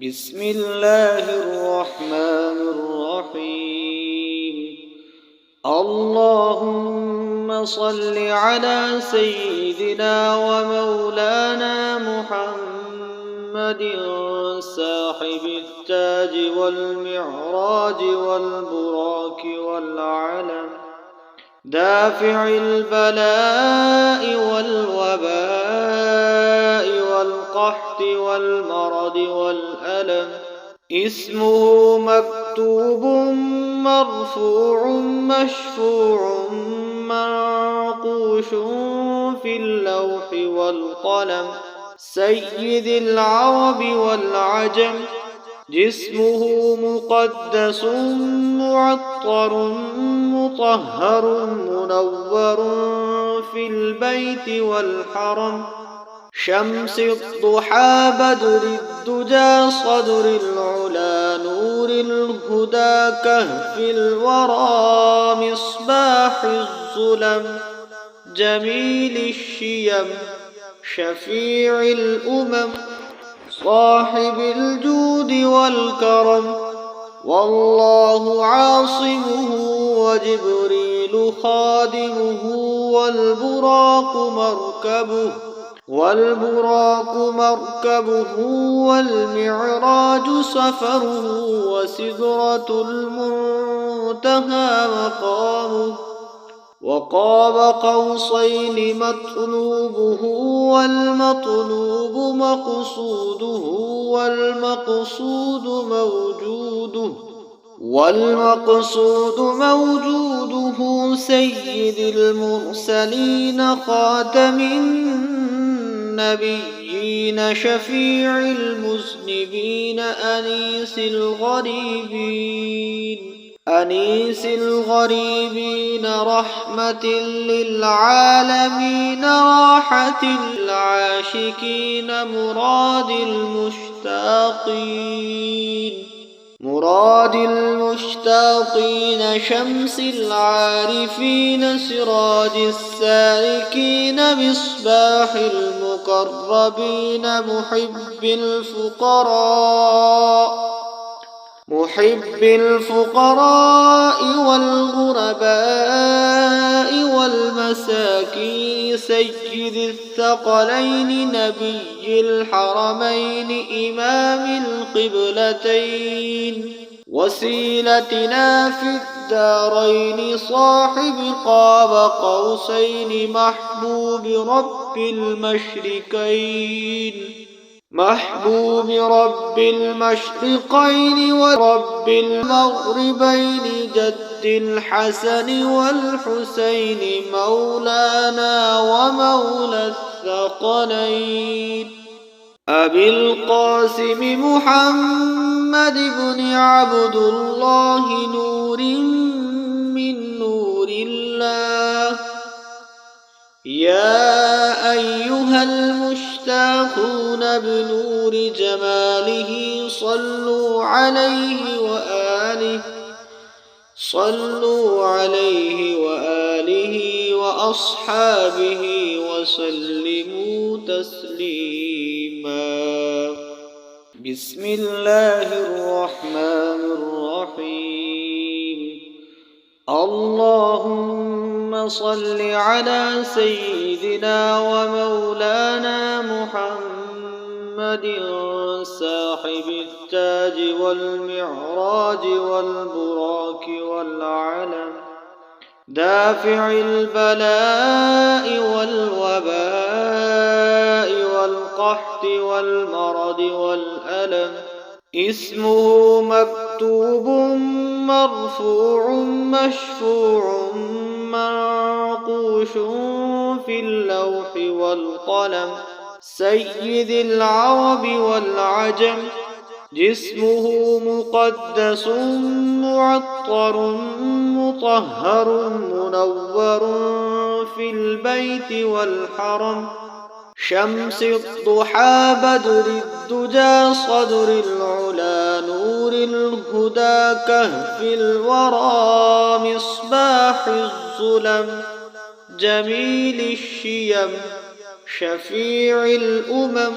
بسم الله الرحمن الرحيم. اللهم صل على سيدنا ومولانا محمد صاحب التاج والمعراج والبراك والعلم، دافع البلاء والوباء والقحط والمرض والألم. اسمه مكتوب مرفوع مشفوع منقوش في اللوح والقلم، سيد العرب والعجم. جسمه مقدس معطر مطهر منور في البيت والحرم، شمس الضحى بدر الدجى صدر العلا نور الهدى كهف الورى مصباح الظلم، جميل الشيم شفيع الأمم، صاحب الجود والكرم. والله عاصمه وجبريل خادمه والبراق مركبه والمعراج سفره وسدرة المنتهى مقامه، وقاب قوسين مطلوبه والمطلوب والمقصود موجوده، سيد المرسلين خاتم النبيين شفيع المذنبين أنيس الغريبين رحمة للعالمين راحة العاشقين مراد المشتاقين شمس العارفين سراج السالكين مصباح المقربين محب الفقراء والغرباء والمساكين، سيد الثقلين نبي الحرمين إمام القبلتين، وسيلتنا في الدارين صاحب قاب قوسين محبوب رب المشرقين ورب المغربين، جد الحسن والحسين مولانا ومولى الثقلين، أبي القاسم محمد بن عبد الله نور من نور الله. يا أيها المشتاقون بنور جماله صلوا عليه وآله وأصحابه وسلموا تسليما. بسم الله الرحمن الرحيم. اللهم صل على سيدنا ومولانا محمد صاحب التاج والمعراج والبراك والعلم، دافع البلاء والوباء والقحط والمرض والألم. اسمه مكتوب مرفوع مشفوع منقوش في اللوح والقلم، سيد العرب والعجم. جسمه مقدس معطر مطهر منور في البيت والحرم، شمس الضحى بدر الدجى صدر العلا نور الهدى كهف الورى مصباح الظلم، جميل الشيم شفيع الأمم،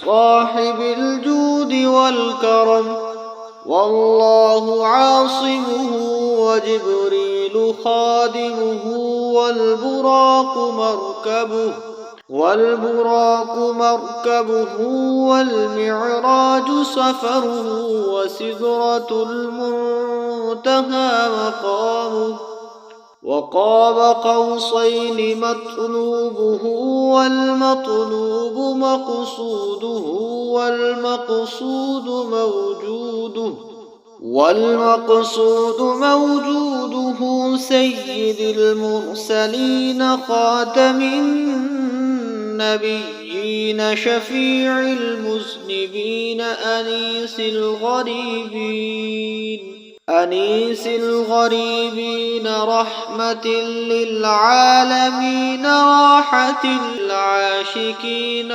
صاحب الجود الجود والكرم والله عاصمه وجبريل خادمه والبراق مركبه والمعراج سفره وسدرة المنتهى مقامه وقاب قوسين مطلوبه والمطلوب مقصوده والمقصود موجوده سيد المرسلين خاتم النبيين شفيع المذنبين أنيس الغريبين رحمة للعالمين راحة العاشقين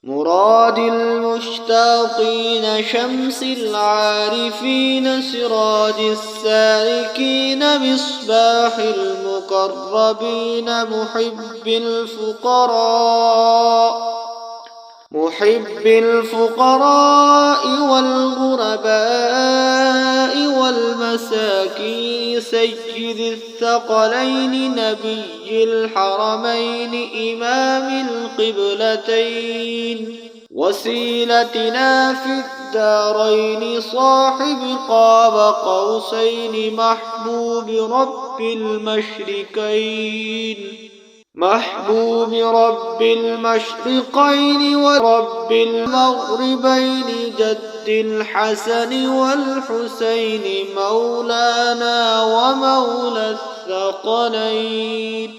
مراد المشتاقين شمس العارفين سراج السالكين مصباح المقربين محب الفقراء والغرباء والمساكين سيد الثقلين نبي الحرمين إمام القبلتين وسيلتنا في الدارين صاحب قاب قوسين محبوب رب المشرقين ورب المغربين جد الحسن والحسين مولانا ومولى الثقلين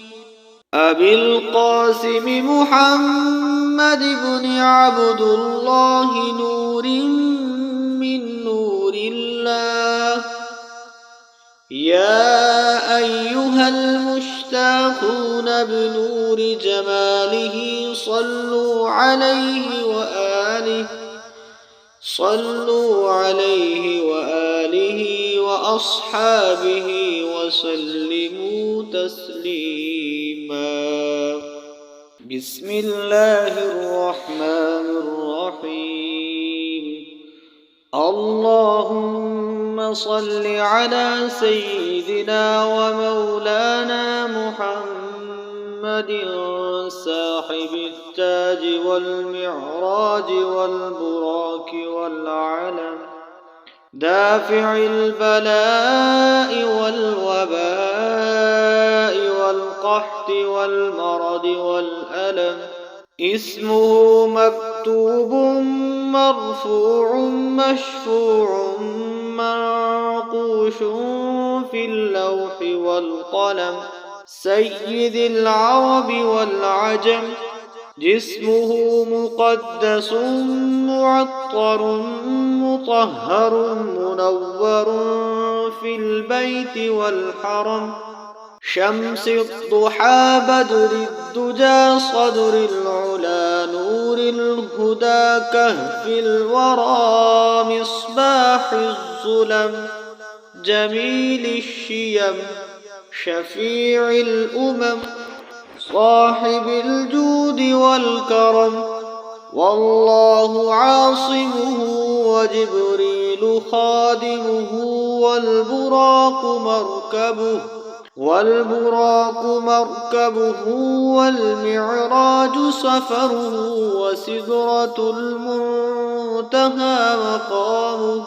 أبي القاسم محمد بن عبد الله نور من نور الله يا أيها المشتاقون بنور جماله صلوا عليه وآله وأصحابه وسلموا تسليما بسم الله الرحمن الرحيم اللهم صل على سيدنا ومولانا محمد صاحب التاج والمعراج والبراك والعلم دافع البلاء والوباء والقحط والمرض والألم اسمه مكتوب مرفوع مشفوع منقوش في اللوح والقلم سيد العرب والعجم جسمه مقدس معطر مطهر منور في البيت والحرم شمس الضحى بدر الدجى صدر العلا نور الهدى كهف الورى مصباح الظلم جميل الشيم شفيع الأمم صاحب الجود والكرم والله عاصمه وجبريل خادمه والبراق مركبه والمعراج سفره وسدرة المنتهى مقامه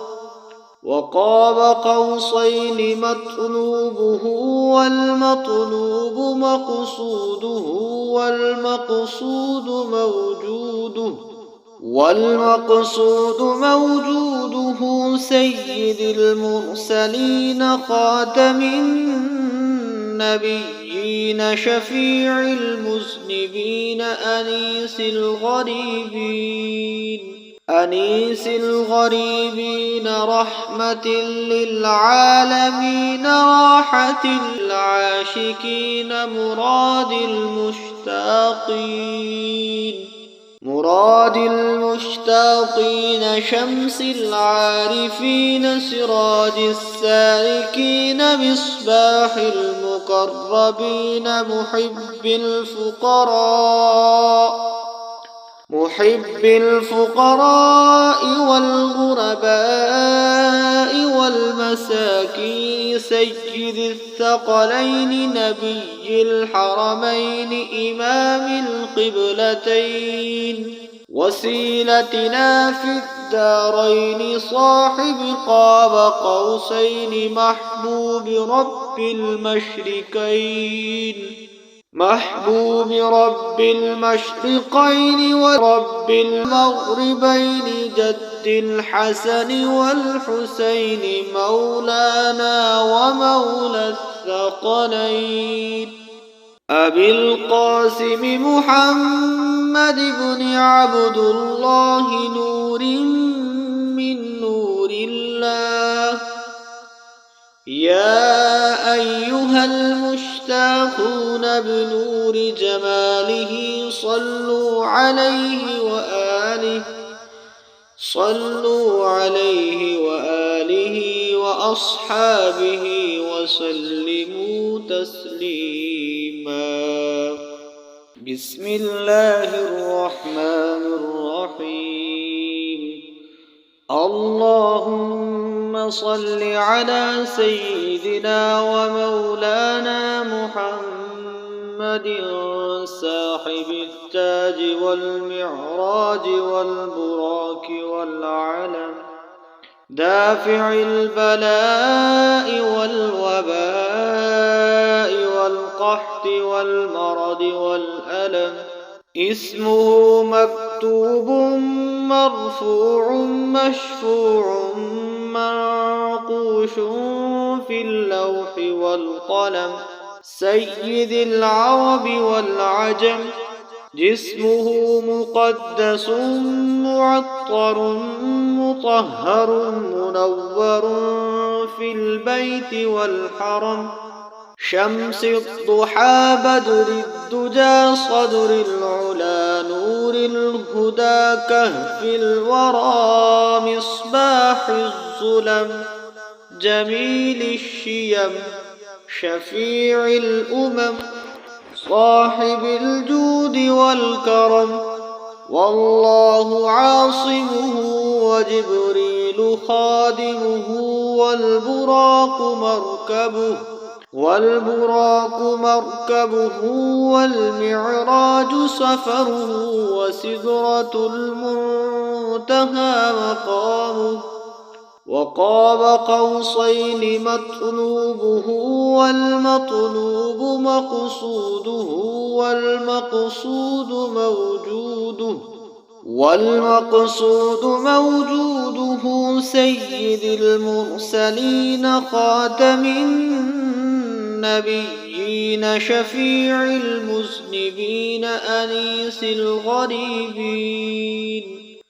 وقاب قوسين مطلوبه والمطلوب مقصوده والمقصود موجوده سيد المرسلين خاتم النبيين شفيع المذنبين أنيس الغريبين رحمة للعالمين راحة العاشقين مراد المشتاقين شمس العارفين سراج السالكين مصباح المقربين محب الفقراء محب الفقراء والغرباء والمساكين سيد الثقلين نبي الحرمين إمام القبلتين وسيلتنا في الدارين صاحب قاب قوسين محبوب رب المشرقين ورب المغربين جد الحسن والحسين مولانا ومولى الثقلين أبي القاسم محمد بن عبد الله نور من نور الله يا أيها المشتاقون بنور جماله صلوا عليه وآله وأصحابه وسلموا تسليما. بسم الله الرحمن الرحيم. اللهم صل على سيدنا ومولانا محمد صاحب التاج والمعراج والبراك والعلم دافع البلاء والوباء والقحط والمرض والألم اسمه مكتوب مرفوع مشفوع منقوش في اللوح والقلم سيد العرب والعجم جسمه مقدس معطر مطهر منور في البيت والحرم شمس الضحى بدر الدجى صدر العلا نور الهدى كهف الورى مصباح الظلم جميل الشيم شفيع الأمم صاحب الجود والكرم والله عاصمه وجبريل خادمه والبراق مركبه والمعراج سفره وسدرة المنتهى مقامه وقاب قوسين مطلوبه والمطلوب والمقصود موجوده سيد المرسلين خاتم النبيين شفيع المذنبين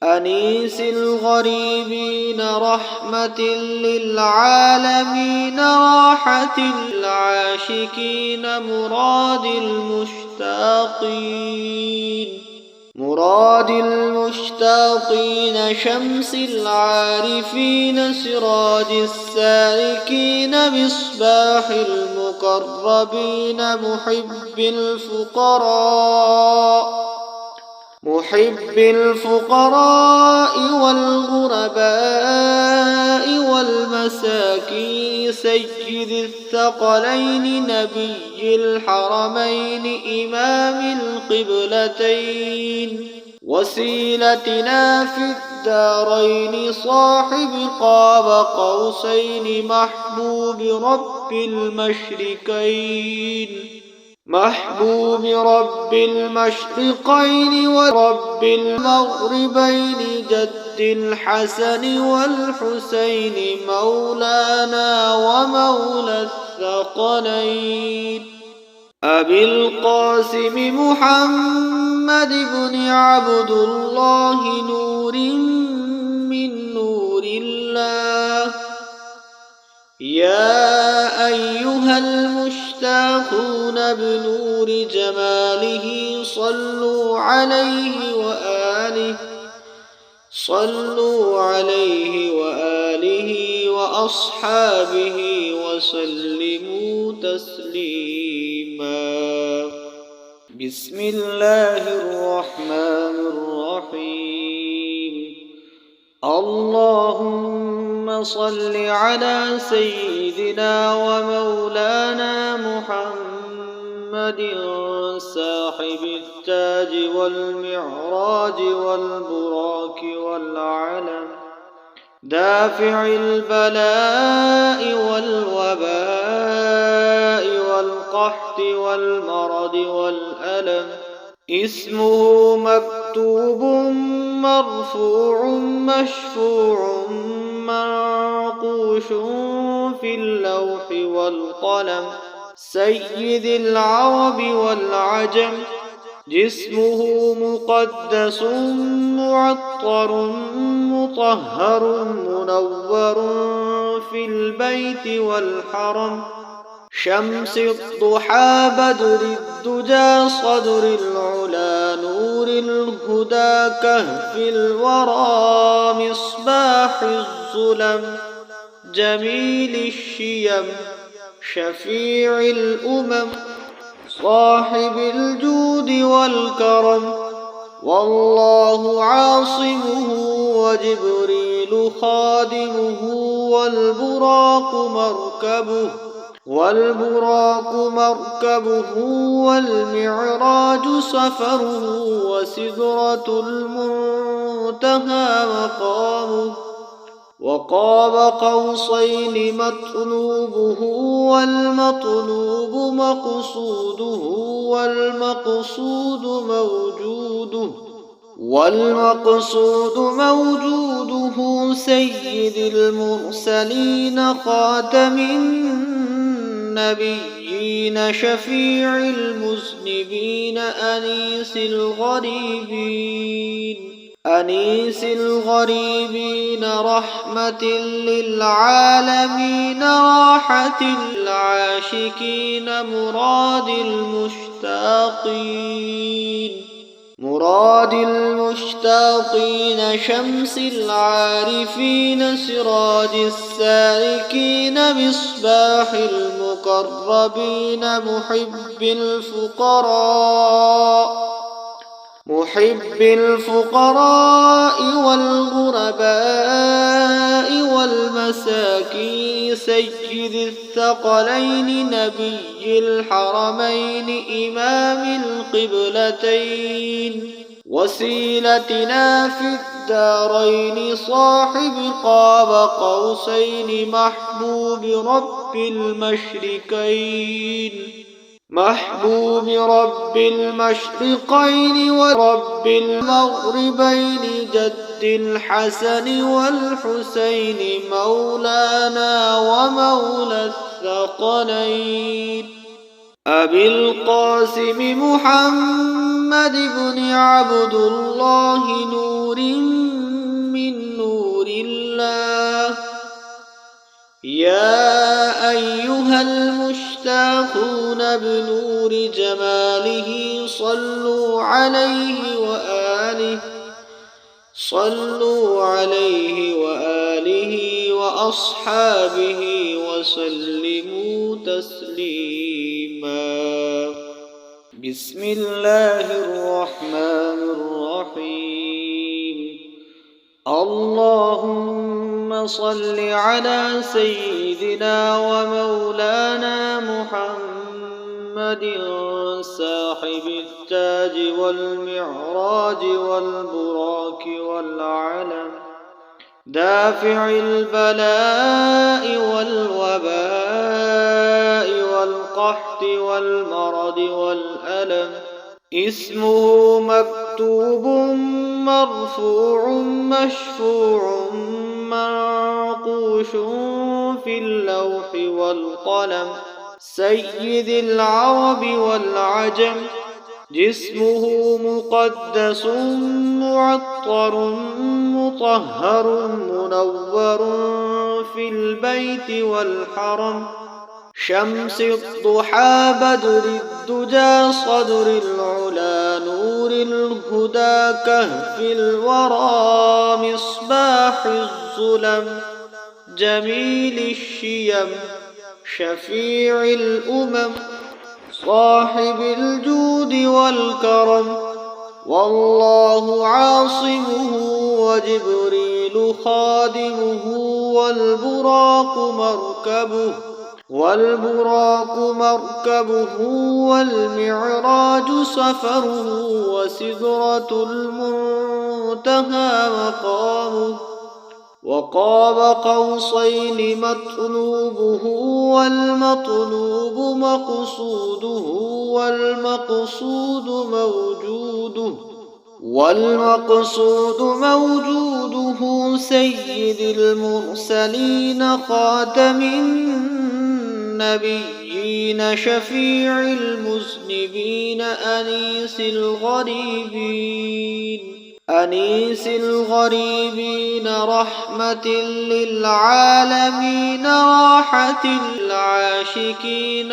أنيس الغريبين رحمة للعالمين راحة العاشقين مراد المشتاقين شمس العارفين سراج السالكين مصباح المقربين محب الفقراء والغرباء والمساكين سيد الثقلين نبي الحرمين إمام القبلتين وسيلتنا في الدارين صاحب قاب قوسين محبوب رب المشرقين ورب المغربين جد الحسن والحسين مولانا ومولى الثقلين أبي القاسم محمد بن عبد الله نور من نور الله يا أيها المشتاقون بنور جماله صلوا عليه وآله وأصحابه وسلموا تسليما. بسم الله الرحمن الرحيم اللهم صل على سيدنا ومولانا محمد صاحب التاج والمعراج والبراك والعلم دافع البلاء والوباء والقحط والمرض والألم اسمه مكتوب مرفوع مشفوع منقوش في اللوح والقلم سيد العرب والعجم جسمه مقدس معطر مطهر منور في البيت والحرم شمس الضحى بدر الدجى صدر العلا نور الهدى كهف الورى مصباح الظلم جميل الشيم شفيع الأمم صاحب الجود والكرم والله عاصمه وجبريل خادمه والبراق مركبه والمعراج سفره وسدرة المنتهى مقامه وقاب قوسين مطلوبه والمقصود موجوده سيد المرسلين خاتم النبيين شفيع المذنبين أنيس الغريبين رحمة للعالمين راحة العاشقين مراد المشتاقين شمس العارفين سراج السالكين مصباح المقربين محب الفقراء والغرباء والمساكين سيد الثقلين نبي الحرمين إمام القبلتين وسيلتنا في الدارين صاحب قاب قوسين محبوب رب المشرقين ورب المغربين جد الحسن والحسين مولانا ومولى الثقلين أبي القاسم محمد بن عبد الله نور من نور الله يا أيها المشتاقون بنور جماله صلوا عليه وآله وأصحابه وسلموا تسليما بسم الله الرحمن الرحيم اللهم صل على سيدنا ومولانا محمد صاحب التاج والمعراج والبراك والعلم دافع البلاء والوباء والقحط والمرض والألم اسمه مكتوب مرفوع مشفوع منقوش في اللوح والقلم سيد العرب والعجم جسمه مقدس معطر مطهر منور في البيت والحرم شمس الضحى بدر الدجى صدر العلا نور الهدى كهف الورى مصباح الظلم جميل الشيم شفيع الأمم صاحب الجود والكرم، والله عاصمه وجبريل خادمه، والبراق مركبه والمعراج سفره، وسدرة المنتهى مقامه، وقاب قوسين مطلوبه، والمطلوب مقصوده، والمقصود موجوده، سيد المرسلين خاتم النبيين، شفيع المذنبين، أنيس الغريبين، رحمة للعالمين، راحة العاشقين،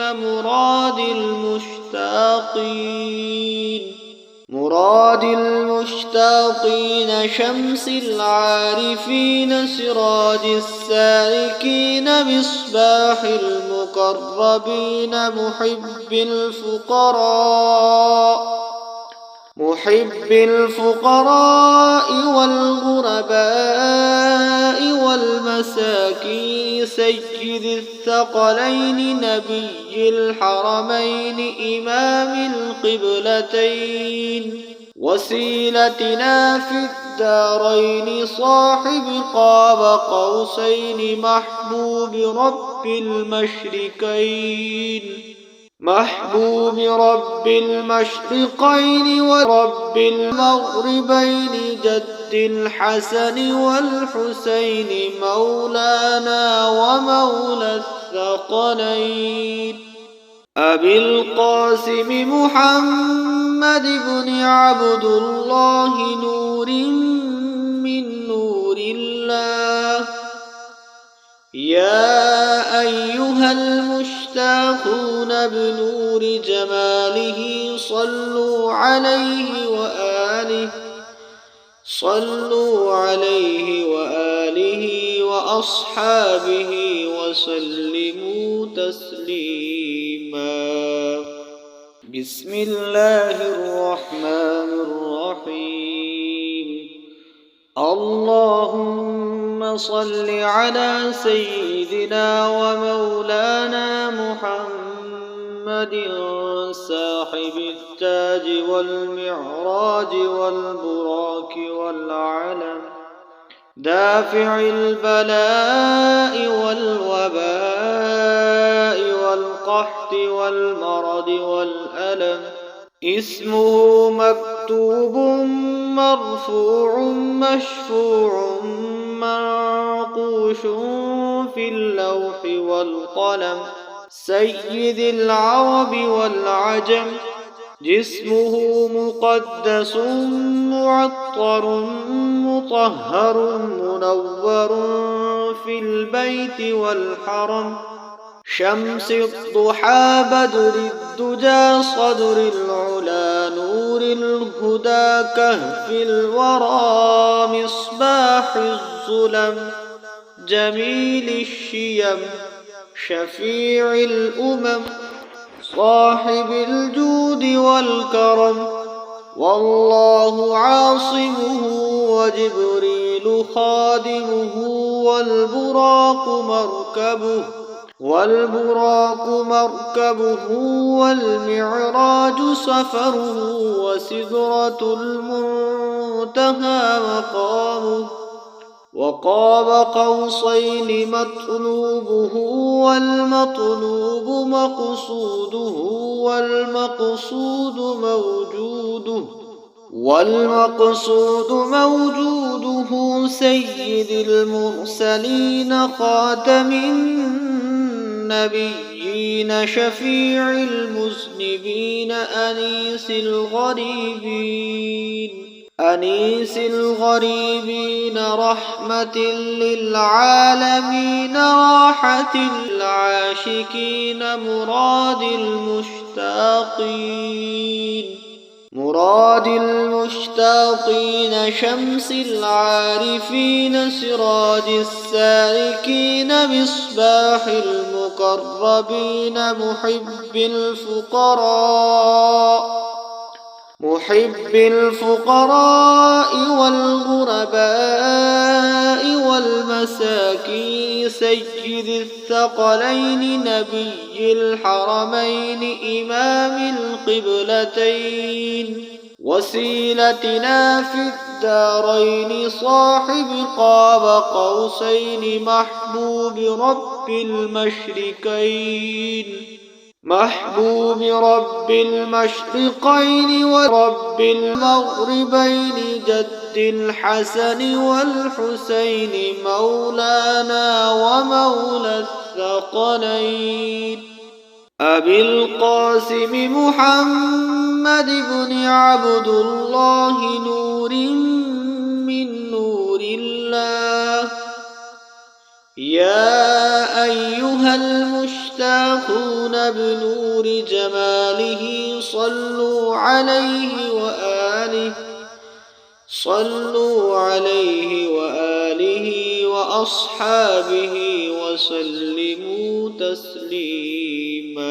مراد المشتاقين، شمس العارفين، سراج السالكين، مصباح المقربين، محب الفقراء والغرباء والمساكين، سيد الثقلين، نبي الحرمين، إمام القبلتين، وسيلتنا في الدارين، صاحب قاب قوسين، محبوب رب المشرقين ورب المغربين، جد الحسن والحسين، مولانا ومولى الثقلين، أبي القاسم محمد بن عبد الله، نور من نور الله. يا أيها المشتاقون بنور جماله، صلوا عليه وآله وأصحابه وسلموا تسليما. بسم الله الرحمن الرحيم. اللهم صل على سيدنا ومولانا محمد، صاحب التاج والمعراج والبراك والعلم، دافع البلاء والوباء والقحط والمرض والألم. اسمه مكتوب مرفوع مشفوع منقوش في اللوح والقلم، سيد العرب والعجم. جسمه مقدس معطر مطهر منور في البيت والحرم، شمس الضحى بدر الدجى صدر العلا نور الهدى كهف الورى مصباح الظلم، جميل الشيم شفيع الأمم، صاحب الجود والكرم، والله عاصمه وجبريل خادمه، والبراق مركبه والمعراج سفره، وسدرة المنتهى مقامه، وقاب قوسين مطلوبه، والمطلوب مقصوده، والمقصود موجوده، سيد المرسلين خاتم النبيين، شفيع المذنبين، أنيس الغريبين، رحمة للعالمين، راحة العاشقين، مراد المشتاقين، شمس العارفين، سراج السالكين، مصباح المقربين، المقربين محب الفقراء والغرباء والمساكين سيد الثقلين نبي الحرمين إمام القبلتين وسيلتنا في الدارين صاحب قاب قوسين محبوب رب المشرقين ورب المغربين جد الحسن والحسين مولانا ومولى الثقلين أبي القاسم محمد بن عبد الله نور من نور الله يا أيها المشتاقون بنور جماله صلوا عليه وآله وأصحابه وسلموا تسليما.